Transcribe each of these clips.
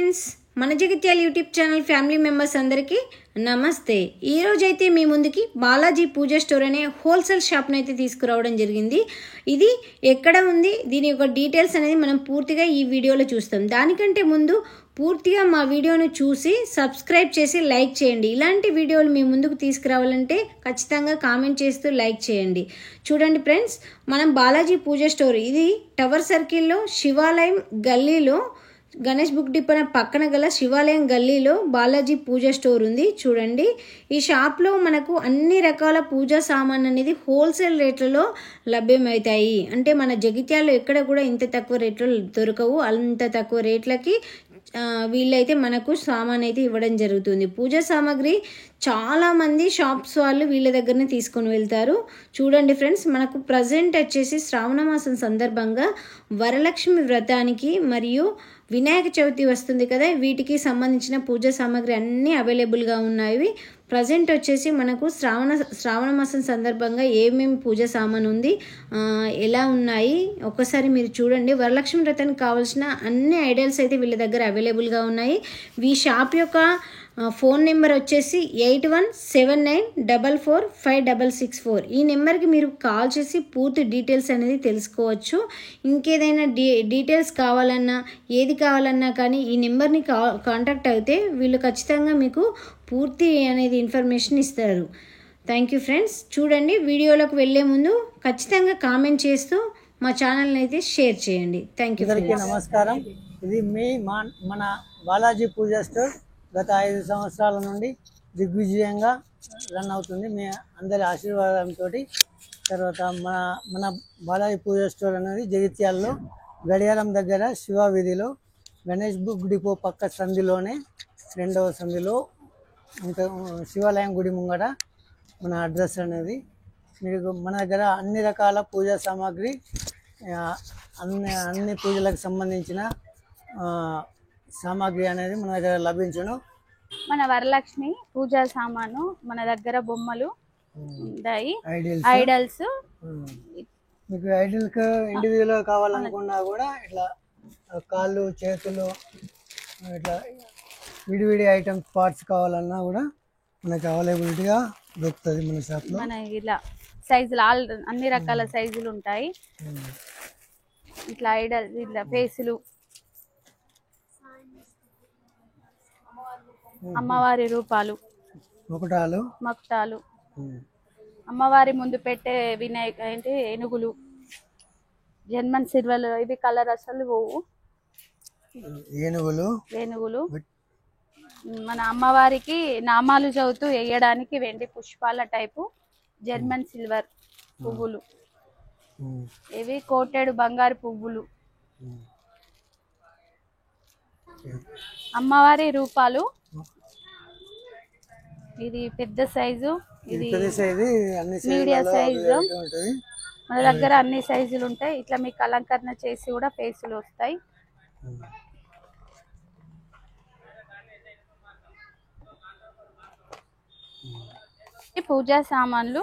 Friends, మన Jagtial YouTube channel family members అందరికీ నమస్తే. ఈ రోజు అయితే మీ ముందుకి బాలాజీ పూజ స్టోర్ అనే హోల్సేల్ షాప్ని అయితే తీసుకురావడం జరిగింది. ఇది ఎక్కడ ఉంది, దీని యొక్క డీటెయిల్స్ అనేది మనం పూర్తిగా ఈ వీడియోలో చూస్తాం. దానికంటే ముందు పూర్తిగా మా వీడియోను చూసి సబ్స్క్రైబ్ చేసి లైక్ చేయండి. ఇలాంటి వీడియోలు మీ ముందుకు తీసుకురావాలంటే ఖచ్చితంగా కామెంట్ చేస్తూ లైక్ చేయండి. చూడండి ఫ్రెండ్స్, మనం బాలాజీ పూజ స్టోర్, ఇది టవర్ సర్కిల్లో శివాలయం గల్లీలో గణేష్ బుక్ డిపో పక్కన గల శివాలయం గల్లీలో బాలాజీ పూజ స్టోర్ ఉంది. చూడండి, ఈ షాప్లో మనకు అన్ని రకాల పూజా సామాన్ అనేది హోల్సేల్ రేట్లలో లభ్యమవుతాయి. అంటే మన జగిత్యాలలో ఎక్కడ కూడా ఇంత తక్కువ రేట్లో దొరకవు. అంత తక్కువ రేట్లకి వీళ్ళైతే మనకు సామాన్ అయితే ఇవ్వడం జరుగుతుంది. పూజా సామాగ్రి చాలామంది షాప్స్ వాళ్ళు వీళ్ళ దగ్గరనే తీసుకొని వెళ్తారు. చూడండి ఫ్రెండ్స్, మనకు ప్రజెంట్ వచ్చేసి శ్రావణ మాసం సందర్భంగా వరలక్ష్మి వ్రతానికి మరియు వినాయక చవితి వస్తుంది కదా, వీటికి సంబంధించిన పూజా సామాగ్రి అన్నీ అవైలబుల్గా ఉన్నాయి. ప్రజెంట్ వచ్చేసి మనకు శ్రావణ మాసం సందర్భంగా ఏమేమి పూజ సామాన్ ఉంది, ఎలా ఉన్నాయి ఒక్కసారి మీరు చూడండి. వరలక్ష్మి వ్రతానికి కావాల్సిన అన్ని ఐడియాస్ అయితే వీళ్ళ దగ్గర అవైలబుల్గా ఉన్నాయి. ఈ షాప్ యొక్క ఫోన్ నెంబర్ వచ్చేసి 8179445664. ఈ నెంబర్కి మీరు కాల్ చేసి పూర్తి డీటెయిల్స్ అనేది తెలుసుకోవచ్చు. ఇంకేదైనా డీటెయిల్స్ కావాలన్నా, ఏది కావాలన్నా కానీ ఈ నెంబర్ని కాంటాక్ట్ అయితే వీళ్ళు ఖచ్చితంగా మీకు పూర్తి అనేది ఇన్ఫర్మేషన్ ఇస్తారు. Thank you friends. చూడండి, వీడియోలోకి వెళ్ళే ముందు ఖచ్చితంగా కామెంట్ చేస్తూ మా ఛానల్ని అయితే షేర్ చేయండి. Thank you. నమస్కారం. ఇది మన బాలాజీ పూజ స్టోర్ గత 5 సంవత్సరాల నుండి దిగ్విజయంగా రన్ అవుతుంది. మీ అందరి ఆశీర్వాదంతో. తర్వాత మన బాలాజీ పూజ స్టోర్ అనేది జగిత్యాలలో గడియారం దగ్గర శివ వీధిలో గణేష్ బుక్ డిపో పక్క సంధిలోనే 2వ సంధిలో ఇంకా శివాలయం గుడి ముంగట మన అడ్రస్ అనేది. మీకు మన దగ్గర అన్ని రకాల పూజా సామాగ్రి, అన్ని పూజలకు సంబంధించిన సామాగ్రి అనేది మన దగ్గర లభించును. మన వరలక్ష్మి పూజా సామాను మన దగ్గర బొమ్మలు ఉంటాయి, ఐడల్స్. మీకు ఐడల్కి ఇండివిజువల్ కావాలనుకున్నా కూడా ఇట్లా కాళ్ళు చేతులు ఇట్లా విడివిడి ఐటమ్స్ పార్ట్స్ కావాలన్నా కూడా మనకి అవైలబిలిటీగా దొరుకుతుంది మన షాప్లో. మన ఇలా సైజులు అన్ని రకాల సైజులు ఉంటాయి. ఇట్లా ఐడల్, ఇట్లా ఫేసులు, అమ్మవారి రూపాలు, మకుటాలు, అమ్మవారి ముందు పెట్టే వినాయక ఏనుగులు, జన్మన్ సిల్వలు. ఇవి కలర్ అసలు పోవు ఏనుగులు. మన అమ్మవారికి నామాలు చదువుతూ వేయడానికి వెండి పుష్పాల టైపు జర్మన్ సిల్వర్ పువ్వులు. ఇవి కోటెడు బంగారు పువ్వులు. అమ్మవారి రూపాలు, ఇది పెద్ద సైజు, ఇది మీడియం సైజు. మన దగ్గర అన్ని సైజులు ఉంటాయి. ఇట్లా మీకు అలంకరణ చేసి కూడా ఫేసులు వస్తాయి. పూజా సామాన్లు,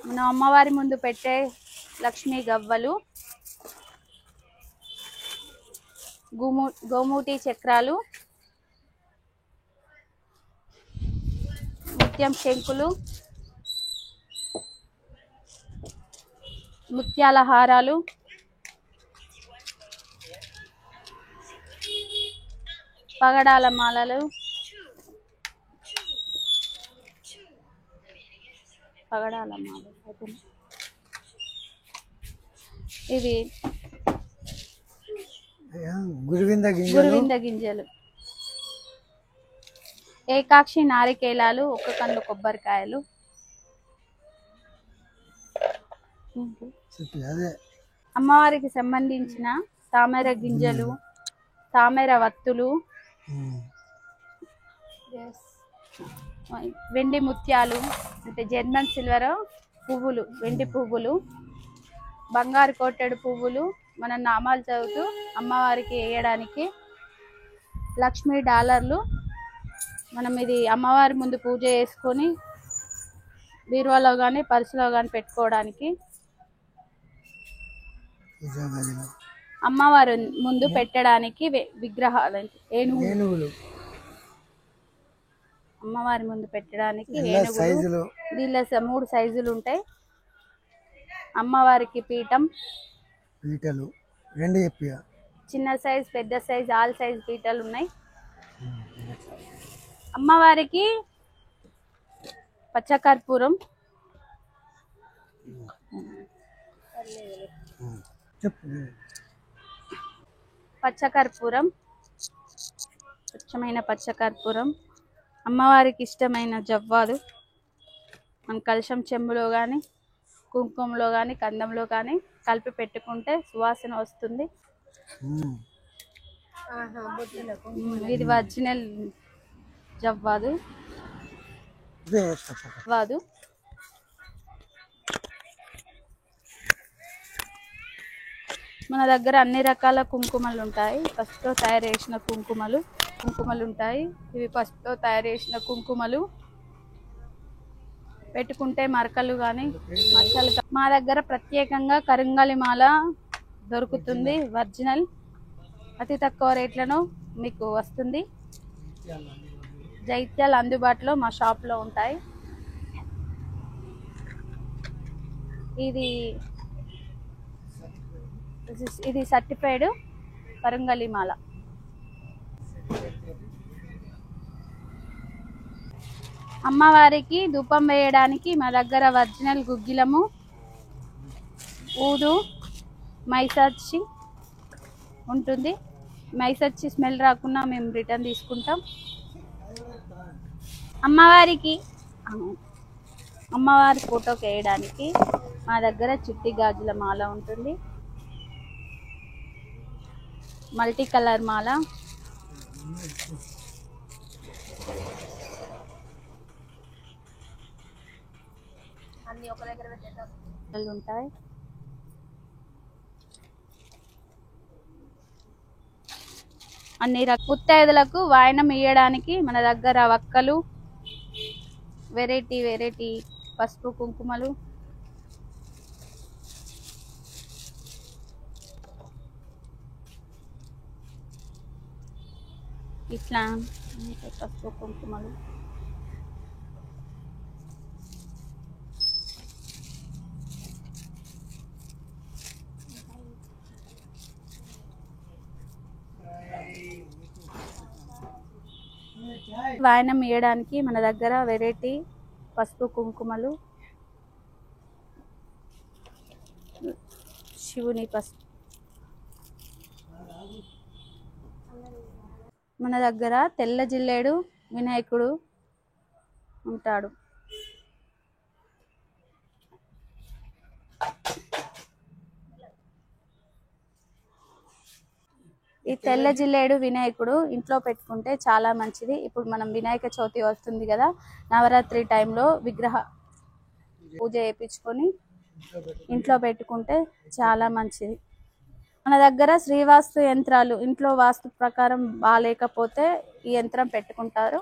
మన అమ్మవారి ముందు పెట్టే లక్ష్మీ గవ్వలు, గోమూటి చక్రాలు, ముత్యం శంకులు, ముత్యాల హారాలు, పగడాల మాలలు, ఇవి గురువింద గింజలు, ఏకాక్షి నారికేలాలు, ఒక్క కన్ను కొబ్బరికాయలు, అమ్మవారికి సంబంధించిన తామర గింజలు, తామర వత్తులు, వెండి ముత్యాలు అంటే జర్మన్ సిల్వర్ పువ్వులు, వెండి పువ్వులు, బంగారు కోటెడు పువ్వులు, మన నామాలు చదువుతూ అమ్మవారికి వేయడానికి లక్ష్మీ డాలర్లు. మనం ఇది అమ్మవారి ముందు పూజ చేసుకొని బీరువాలో కానీ పర్సులో కానీ పెట్టుకోవడానికి. అమ్మవారు ముందు పెట్టడానికి విగ్రహాలు ఏనుగులు అమ్మవారి ముందు పెట్టడానికి ఇలా సైజులు దీనిలో 3 సైజులు ఉంటాయి. అమ్మవారికి పీఠం పీటలు రెండు చెప్పియా చిన్న సైజ్ పెద్ద సైజ్ ఆల్ సైజ్ పీటలు ఉన్నాయి. అమ్మవారికి పచ్చకర్పూరం పచ్చకర్పూరం స్వచ్ఛమైన పచ్చకర్పూరం, అమ్మవారికి ఇష్టమైన జవ్వాదు, మన కలశం చెంబులో కానీ కుంకుమలో కానీ కందంలో కానీ కలిపి పెట్టుకుంటే సువాసన వస్తుంది. ఇది ఒరిజినల్ జవ్వాదు. మన దగ్గర అన్ని రకాల కుంకుమలు ఉంటాయి. పసుపుతో తయారు చేసిన కుంకుమలు ఉంటాయి. ఇవి పసుపుతో తయారు చేసిన కుంకుమలు పెట్టుకుంటే మరకలు కానీ మచ్చలు. మా దగ్గర ప్రత్యేకంగా కరింగలి మాల దొరుకుతుంది. ఒరిజినల్ అతి తక్కువ రేట్లను మీకు వస్తుంది. జైత్యాలు అందుబాటులో మా షాప్లో ఉంటాయి. ఇది సర్టిఫైడ్ కరింగలి మాల. అమ్మవారికి ధూపం వేయడానికి మా దగ్గర ఒరిజినల్ గుగ్గిలము, ఊదు, మైసర్చి ఉంటుంది. మైసర్చి స్మెల్ రాకుండా మేము రిటర్న్ తీసుకుంటాం. అమ్మవారి ఫోటోకి వేయడానికి మా దగ్గర చిట్టి గాజుల మాల ఉంటుంది. మల్టీ కలర్ మాల, అన్ని ఒక దగ్గర ఉంటాయి. అన్ని ముత్తైదులకు వాయనం ఇయ్యడానికి మన దగ్గర వక్కలు, వెరైటీ పసుపు కుంకుమలు, ఇట్లా పసుపు కుంకుమలు, వాయనం ఇయ్యడానికి మన దగ్గర వెరైటీ పసుపు కుంకుమలు, శివుని పసుపు. మన దగ్గర తెల్ల జిల్లేడు వినాయకుడు ఉంటాడు. ఈ తెల్ల జిల్లేడు వినాయకుడు ఇంట్లో పెట్టుకుంటే చాలా మంచిది. ఇప్పుడు మనం వినాయక చవితి వస్తుంది కదా, నవరాత్రి టైంలో విగ్రహ పూజ చేయించుకొని ఇంట్లో పెట్టుకుంటే చాలా మంచిది. మన దగ్గర శ్రీవాస్తు యంత్రాలు, ఇంట్లో వాస్తు ప్రకారం బాగాలేకపోతే ఈ యంత్రం పెట్టుకుంటారు.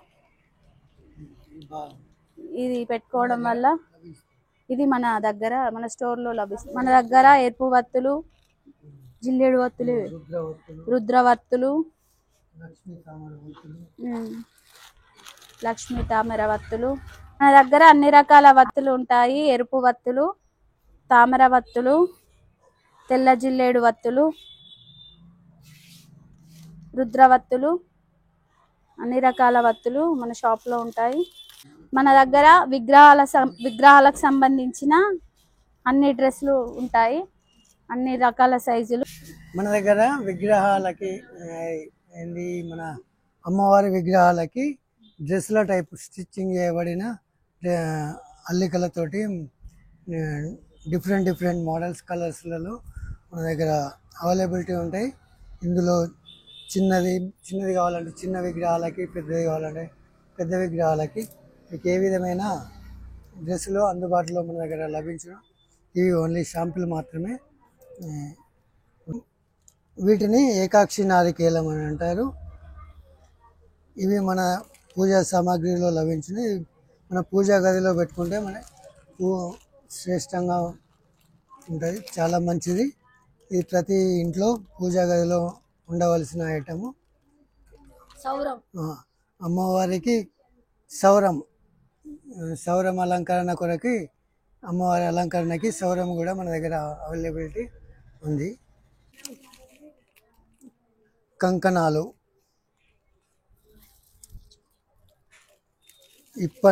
ఇది పెట్టుకోవడం వల్ల ఇది మన స్టోర్లో లభిస్తుంది. మన దగ్గర ఎరుపు వత్తులు, జిల్లేడు వత్తులు, రుద్రవత్తులు, లక్ష్మీ తామర వత్తులు. మన దగ్గర అన్ని రకాల వత్తులు ఉంటాయి. ఎరుపు వత్తులు, తామర వత్తులు, తెల్ల జిల్లేడు వత్తులు, రుద్రవత్తులు, అన్ని రకాల వత్తులు మన షాప్లో ఉంటాయి. మన దగ్గర విగ్రహాలకు సంబంధించిన అన్ని డ్రెస్సులు ఉంటాయి, అన్ని రకాల సైజులు. మన దగ్గర విగ్రహాలకి మన అమ్మవారి విగ్రహాలకి డ్రెస్సుల టైప్ స్టిచ్చింగ్ చేయబడిన అల్లికలతోటి డిఫరెంట్ మోడల్స్ కలర్స్లలో మన దగ్గర అవైలబిలిటీ ఉంటాయి. ఇందులో చిన్నది కావాలంటే చిన్న విగ్రహాలకి, పెద్దది కావాలంటే పెద్ద విగ్రహాలకి మీకు ఏ విధమైన డ్రెస్సులు అందుబాటులో మన దగ్గర లభించడం. ఇవి ఓన్లీ షాంపుల్ మాత్రమే. వీటిని ఏకాక్షి నారికేలం అని అంటారు. ఇవి మన పూజా సామాగ్రిలో లభించిన మన పూజా గదిలో పెట్టుకుంటే మన శ్రేష్టంగా ఉంటుంది, చాలా మంచిది. ఇది ప్రతి ఇంట్లో పూజా గదిలో ఉండవలసిన ఐటము. సౌరం అమ్మవారికి సౌరం సౌరం అలంకరణ కొరకి అమ్మవారి అలంకరణకి సౌరం కూడా మన దగ్గర అవైలబిలిటీ ఉంది. కంకణాలు, ఇప్ప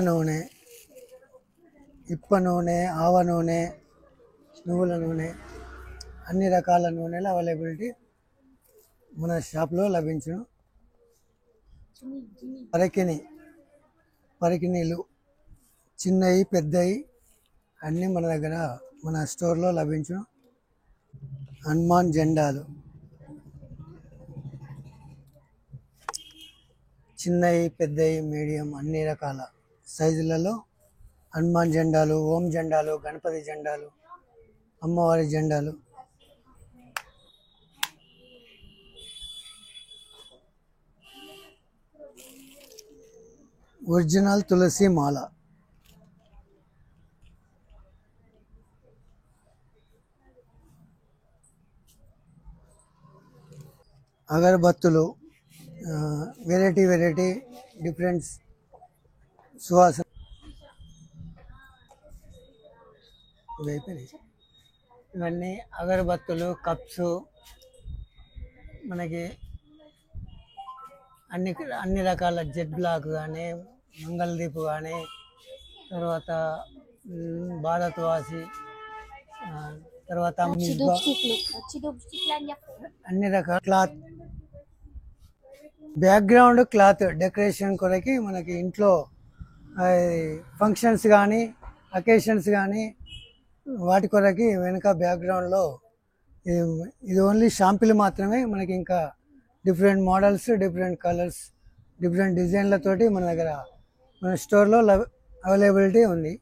నూనె, ఆవ నూనె, నువ్వుల నూనె, అన్ని రకాల నూనెలు అవైలబిలిటీ మన షాప్లో లభించును. పరికిణీలు చిన్నవి పెద్దవి అన్నీ మన దగ్గర మన స్టోర్లో లభించును. హనుమాన్ జెండాలు చిన్నవి పెద్దవి మీడియం అన్ని రకాల సైజులలో హనుమాన్ జెండాలు, ఓం జెండాలు, గణపతి జెండాలు, అమ్మవారి జెండాలు, ఒరిజినల్ తులసి మాల, అగరబత్తులు, వెరైటీ డిఫరెంట్ సువాసన ఇవన్నీ అగరబత్తులు, కప్స్, మనకి అన్ని రకాల జెట్ బ్లాక్ కానీ, మంగళదీప్ కానీ, తర్వాత భారత్ వాసి, తర్వాత అన్ని రకాల క్లాత్, బ్యాక్గ్రౌండ్ క్లాత్ డెకరేషన్ కొరకి మనకి ఇంట్లో ఫంక్షన్స్ కానీ అకేషన్స్ కానీ వాటి కొరకి వెనుక బ్యాక్గ్రౌండ్లో ఇది ఓన్లీ షాంపిల్ మాత్రమే. మనకి ఇంకా different models, different colours, different డిజైన్లతోటి మన దగ్గర మన స్టోర్లో అవైలబిలిటీ ఉంది.